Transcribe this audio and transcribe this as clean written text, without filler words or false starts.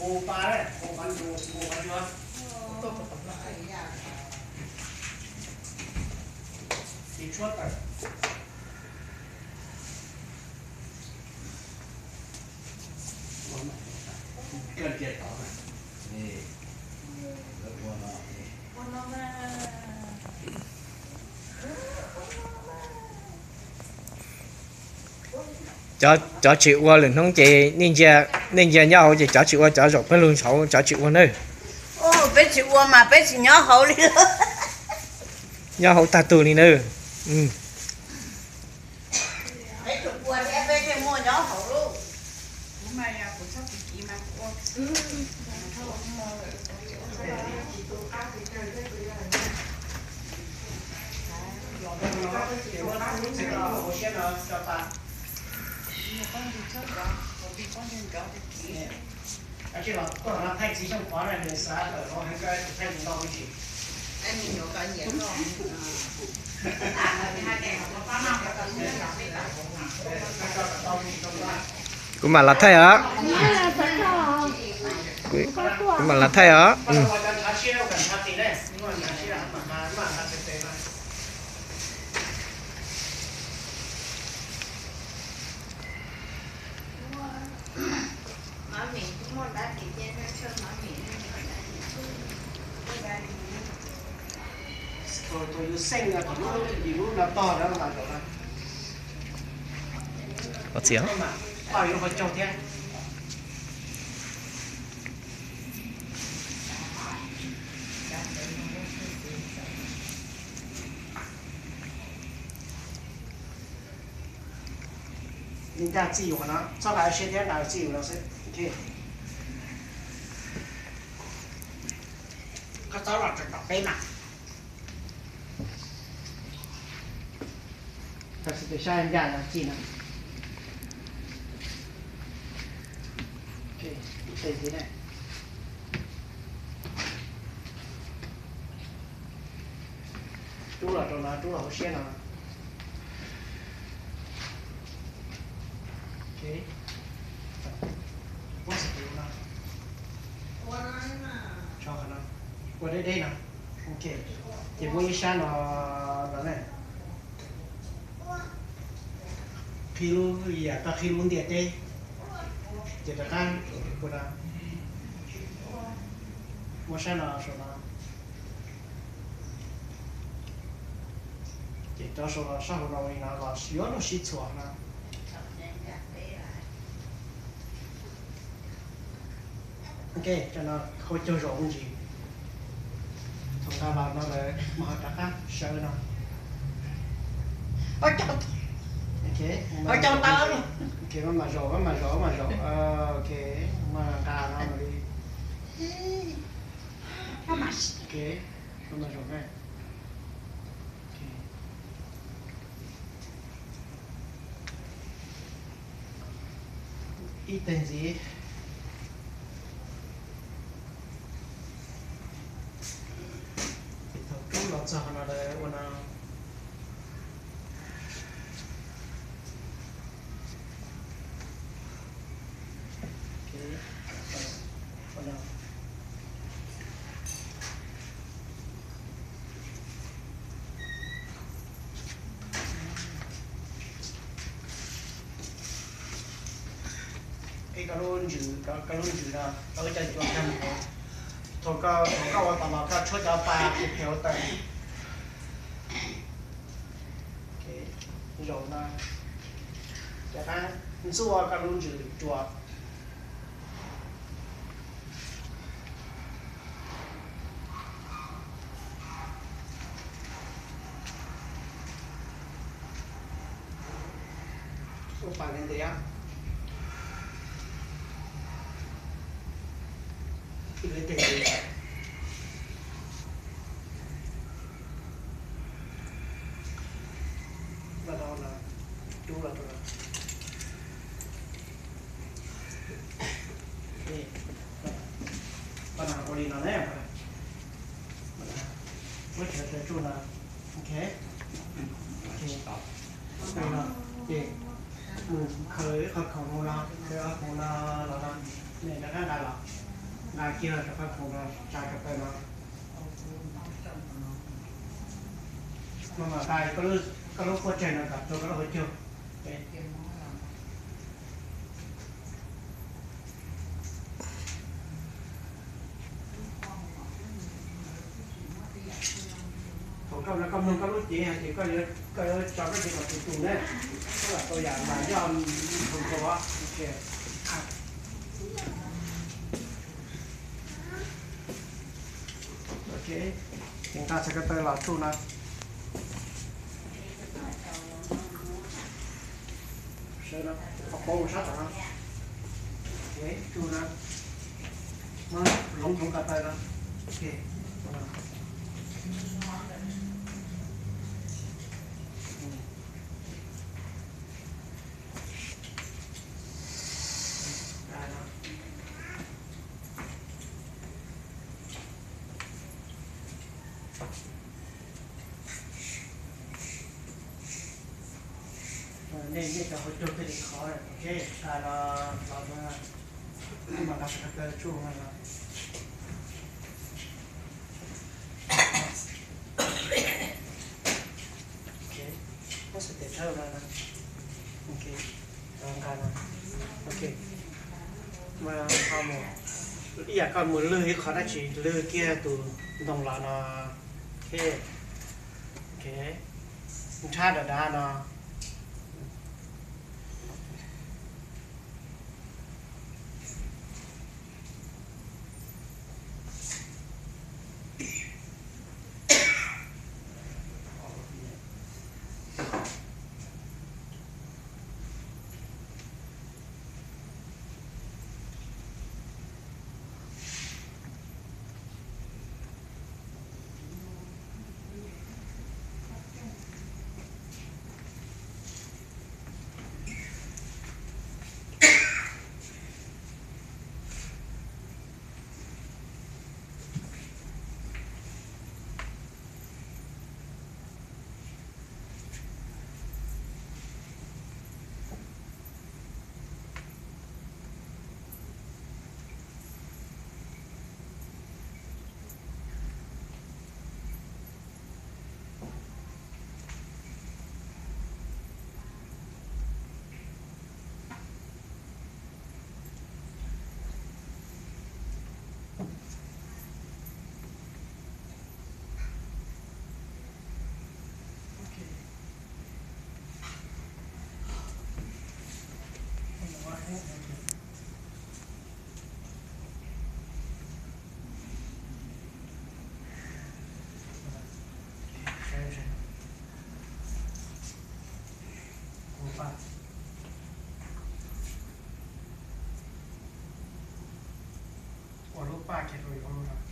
Ô ba đấy, ô bắn đồ, ô bắn chưa? Thì chuột rồi. Cần tiền đó này. Nè. Rất buồn đó. cho chịu qua lần không chị ninja nhau thì cho chịu qua cho rồi phải luôn xấu cho chịu qua nơi ô bé chịu qua mà bé chỉ nhớ hậu đi nhau hậu ta tù đi nữa bé chịu qua thì bé chỉ mua nhớ hậu luôn Chứ là có là thay chỉ trong khóa này để xả ở nó hay cái thay chúng ta mới chỉ em mình nhớ cả nhiều rồi cũng mà là thay hả cũng mà là thay hả tôi xanh là tôi lúc là to đó là rồi có tiếng bao nhiêu phần trâu thế人家自由呢，上来学点哪自由了是，OK。cái đó là trật đây mà. Thật sự để sai em ra là gì nào? Ok, cái gì này? Chú là hậu xe nào? Ok. Quá sẽ được nào? Cho hả nào? Qua đây nào? Ok. Thì vui xa nó này. Khi luôn gì à? Ta khi muốn điện đây. Thì ta can của nó. Mua xa nó số nó. Thì ta số nó sao nó là xíu nó xí chua nó. Ok, cho nó khôi cho rộng gì. Thông ta vào nó là mà ta khác sợ nó. Ôi trời. Ok. Ôi trời tao luôn. Ok, mà rổ. Ok, mà cà nó đi. Ok, mà rổ này. Ít tên gì? Lots of another one. Okay. One. Cái luôn giữ là cái chân chuột cam thôi có tao nó có chốt cho ba cái phiếu tận rồi là chả ta xua cái luôn giữ chuột số phải lên đấy á cái lấy tiền gì và đó là chú là tôi đi và nào có đi nào đấy 我觉得住了 OK OK 对了对เคยของเราเคยของเราเราเนี่ยจะได้หรอนายเกี่ยวกับของเราจ่ายกับไปเรามาได้ก็รู้เข้าใจนะครับตัวก็รู้เจอผมก็แล้วก็มึงก็รู้จริงอ่ะที่ก็จอดก็ดีกว่าตุ้งเนี่ยก็ตัวอย่างหลายยอมผมก็ว่าโอเคโอเคถึงการจะไปหลอดตู้นะใช่แล้วพอโค้งชัดนะโอเคตู้นะมาลงกันไปแล้วโอเคนี่จะหัวจุดที่เขาเลยโอเคเรามาลักษณะเป็นช่วงนั้นนะโอเคก็สเตจเท่านั้นนะโอเคลองกันนะโอเคมาทำอยากกันมือเลื่อยเขาได้ฉีดเลื่อยเกี้ยตัวตรงลานะโอเคโอเคชาติดานะ我都把这个用了。